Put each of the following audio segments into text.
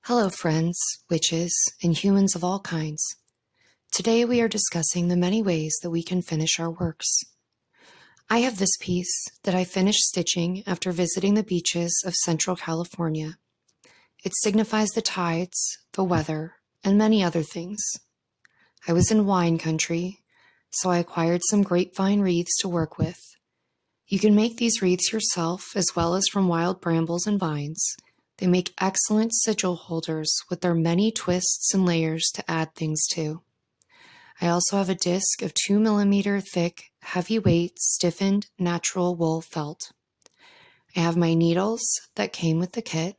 Hello friends, witches, and humans of all kinds. Today we are discussing the many ways that we can finish our works. I have this piece that I finished stitching after visiting the beaches of Central California. It signifies the tides, the weather, and many other things. I was in wine country, so I acquired some grapevine wreaths to work with. You can make these wreaths yourself as well as from wild brambles and vines. They make excellent sigil holders with their many twists and layers to add things to. I also have a disc of 2mm thick, heavyweight, stiffened, natural wool felt. I have my needles that came with the kit,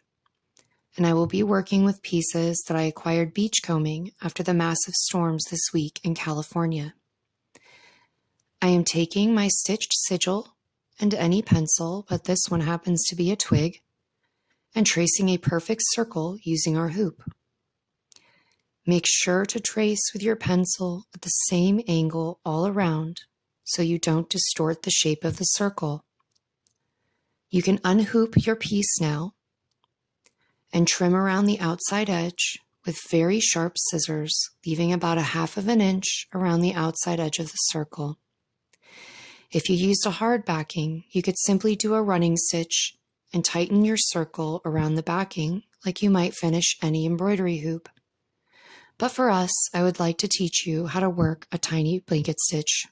and I will be working with pieces that I acquired beachcombing after the massive storms this week in California. I am taking my stitched sigil and any pencil, but this one happens to be a twig, and tracing a perfect circle using our hoop. Make sure to trace with your pencil at the same angle all around so you don't distort the shape of the circle. You can unhoop your piece now and trim around the outside edge with very sharp scissors, leaving about 1/2 inch around the outside edge of the circle. If you used a hard backing, you could simply do a running stitch and tighten your circle around the backing like you might finish any embroidery hoop. But for us, I would like to teach you how to work a tiny blanket stitch.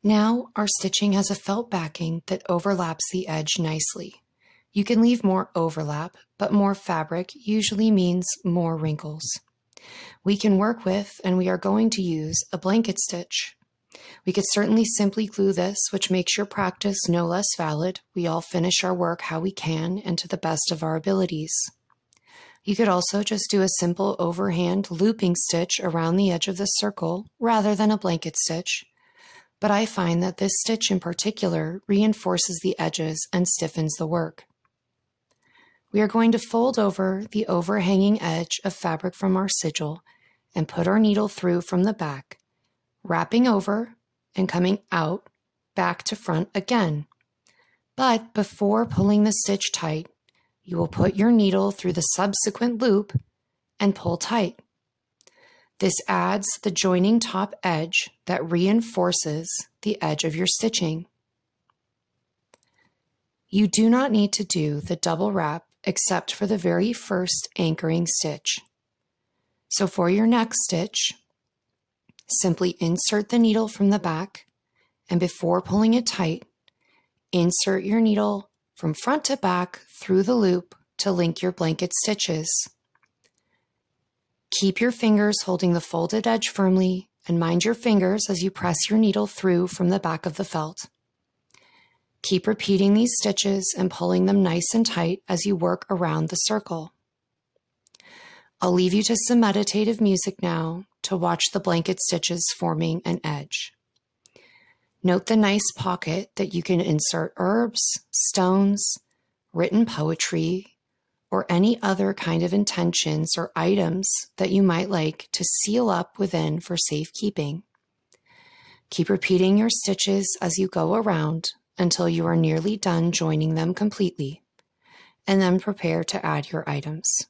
Now our stitching has a felt backing that overlaps the edge nicely. You can leave more overlap, but more fabric usually means more wrinkles. We can work with, and we are going to use, a blanket stitch. We could certainly simply glue this, which makes your practice no less valid. We all finish our work how we can and to the best of our abilities. You could also just do a simple overhand looping stitch around the edge of the circle rather than a blanket stitch. But I find that this stitch in particular reinforces the edges and stiffens the work. We are going to fold over the overhanging edge of fabric from our sigil and put our needle through from the back, wrapping over and coming out, back to front again. But before pulling the stitch tight, you will put your needle through the subsequent loop and pull tight. This adds the joining top edge that reinforces the edge of your stitching. You do not need to do the double wrap except for the very first anchoring stitch. So for your next stitch, simply insert the needle from the back, and before pulling it tight, insert your needle from front to back through the loop to link your blanket stitches. Keep your fingers holding the folded edge firmly and mind your fingers as you press your needle through from the back of the felt. Keep repeating these stitches and pulling them nice and tight as you work around the circle. I'll leave you to some meditative music now to watch the blanket stitches forming an edge. Note the nice pocket that you can insert herbs, stones, written poetry, or any other kind of intentions or items that you might like to seal up within for safekeeping. Keep repeating your stitches as you go around until you are nearly done joining them completely, and then prepare to add your items.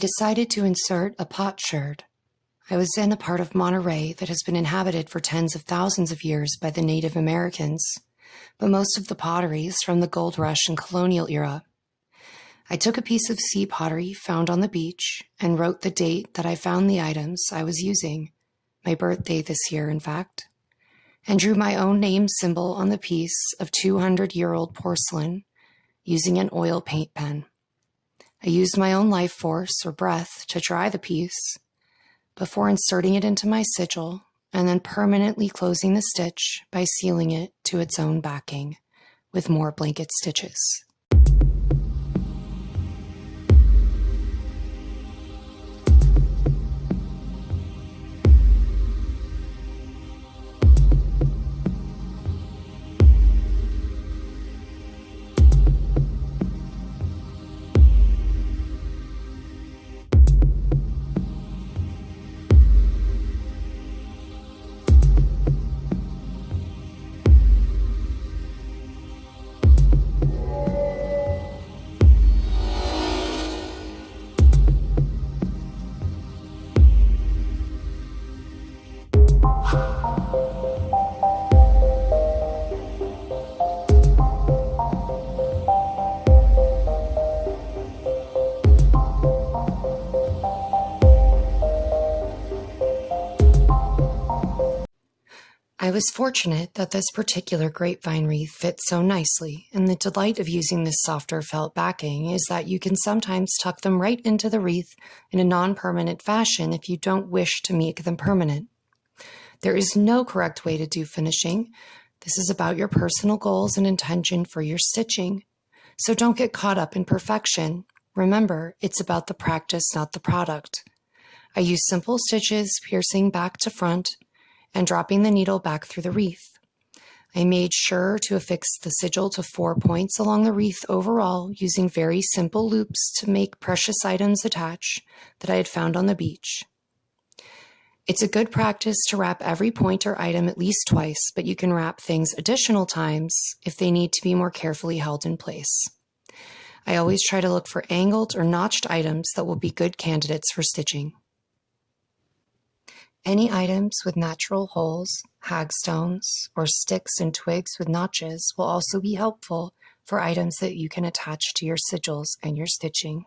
decided to insert a potsherd. I was in a part of Monterey that has been inhabited for tens of thousands of years by the Native Americans, but most of the pottery is from the gold rush and colonial era. I took a piece of sea pottery found on the beach and wrote the date that I found the items I was using, my birthday this year, in fact, and drew my own name symbol on the piece of 200-year-old porcelain using an oil paint pen. I used my own life force or breath to dry the piece before inserting it into my sigil and then permanently closing the stitch by sealing it to its own backing with more blanket stitches. I was fortunate that this particular grapevine wreath fits so nicely, and the delight of using this softer felt backing is that you can sometimes tuck them right into the wreath in a non-permanent fashion if you don't wish to make them permanent. There is no correct way to do finishing. This is about your personal goals and intention for your stitching. So don't get caught up in perfection. Remember, it's about the practice, not the product. I use simple stitches, piercing back to front, and dropping the needle back through the wreath. I made sure to affix the sigil to 4 points along the wreath overall, using very simple loops to make precious items attach that I had found on the beach. It's a good practice to wrap every point or item at least twice, but you can wrap things additional times if they need to be more carefully held in place. I always try to look for angled or notched items that will be good candidates for stitching. Any items with natural holes, hagstones, or sticks and twigs with notches will also be helpful for items that you can attach to your sigils and your stitching.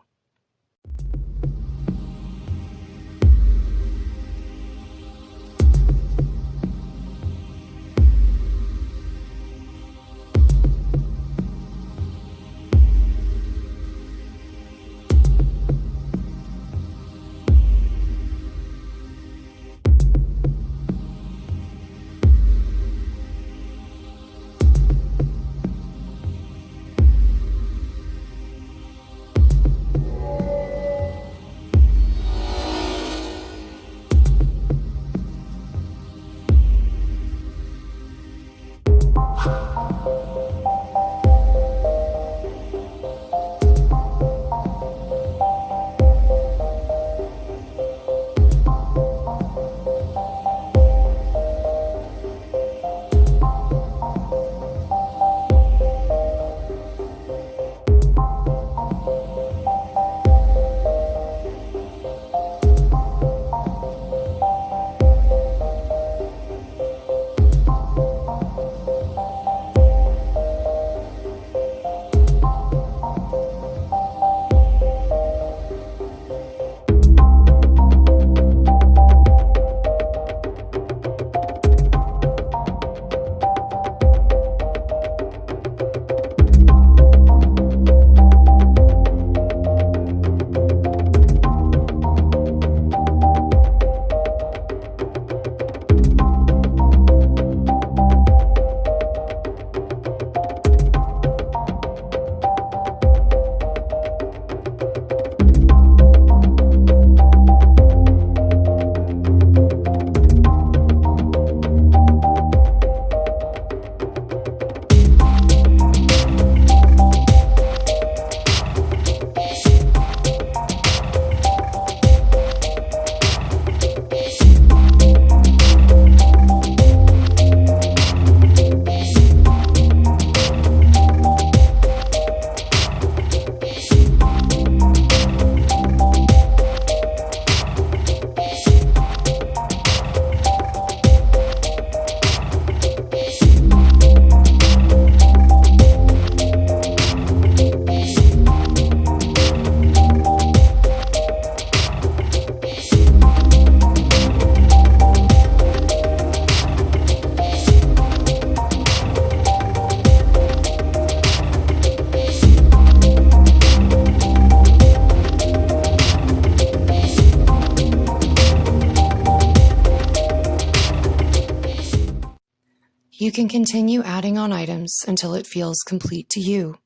can continue adding on items until it feels complete to you.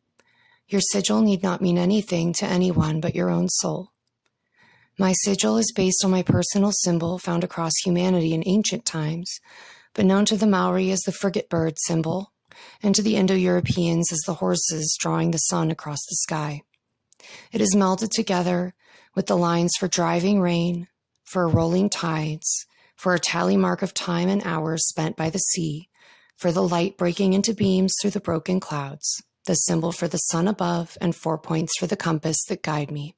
Your sigil need not mean anything to anyone but your own soul. My sigil is based on my personal symbol found across humanity in ancient times, but known to the Maori as the frigate bird symbol, and to the Indo-Europeans as the horses drawing the sun across the sky. It is melded together with the lines for driving rain, for rolling tides, for a tally mark of time and hours spent by the sea, for the light breaking into beams through the broken clouds, the symbol for the sun above, and 4 points for the compass that guide me.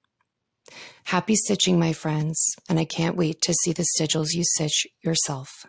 Happy stitching, my friends, and I can't wait to see the sigils you stitch yourself.